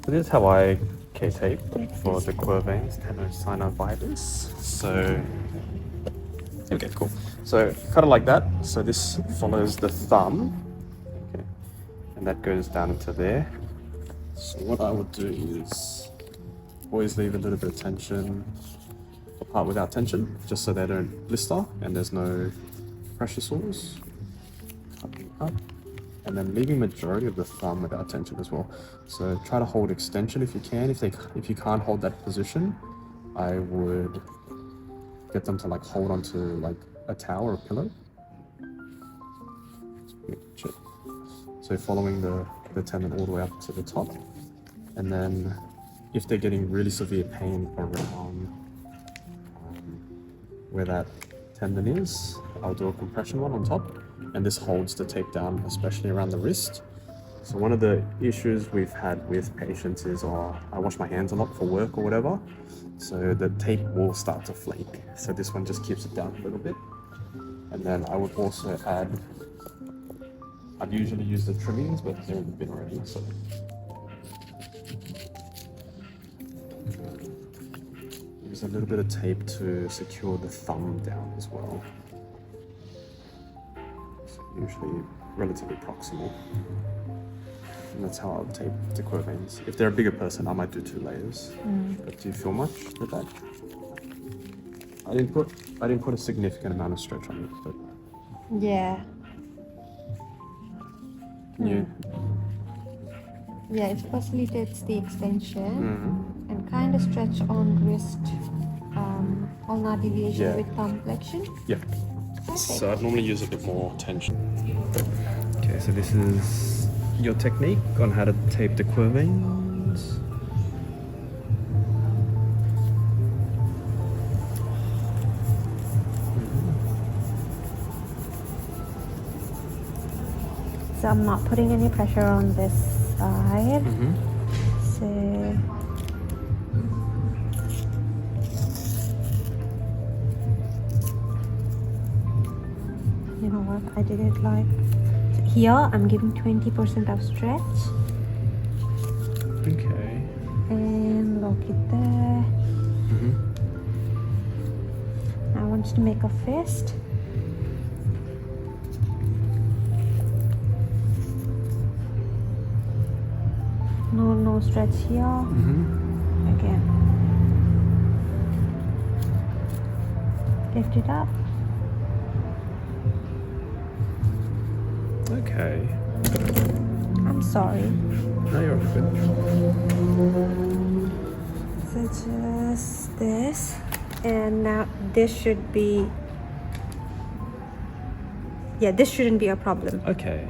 So this is how I K-tape for the Quervain tenosynovitis. So, okay, cool. So cut it like that. So this follows the thumb, okay, and that goes down into there. So what I would do is always leave a little bit of tension, a part without tension, just so they don't blister and there's no pressure sores. Cutting up. And then leaving majority of the thumb without tension as well. So try to hold extension if you can. If you can't hold that position, I would get them to like hold onto like a towel or a pillow. So following the tendon all the way up to the top. And then if they're getting really severe pain around where that tendon is, I'll do a compression one on top. And this holds the tape down, especially around the wrist. So one of the issues we've had with patients is I wash my hands a lot for work or whatever, so the tape will start to flake. So this one just keeps it down a little bit. And then I would also add, I've usually used the trimmings, but they're in the bin already, so. Use a little bit of tape to secure the thumb down as well. Usually relatively proximal. And that's how I'll tape the Quervains. If they're a bigger person, I might do 2 layers. But do you feel much with that? I didn't put a significant amount of stretch on it, but yeah. Yeah, it facilitates the extension and kind of stretch on wrist, ulnar deviation with thumb flexion. Yeah. So I'd normally use a bit more tension. Okay, so this is your technique on how to tape the Quervains. So I'm not putting any pressure on this side. So you know what, I did it like here. I'm giving 20% of stretch. Okay. And lock it there. I want you to make a fist. No stretch here. Again. Lift it up. Okay. I'm sorry. No, you're good. So just this, and now this should be, yeah, this shouldn't be a problem. Okay.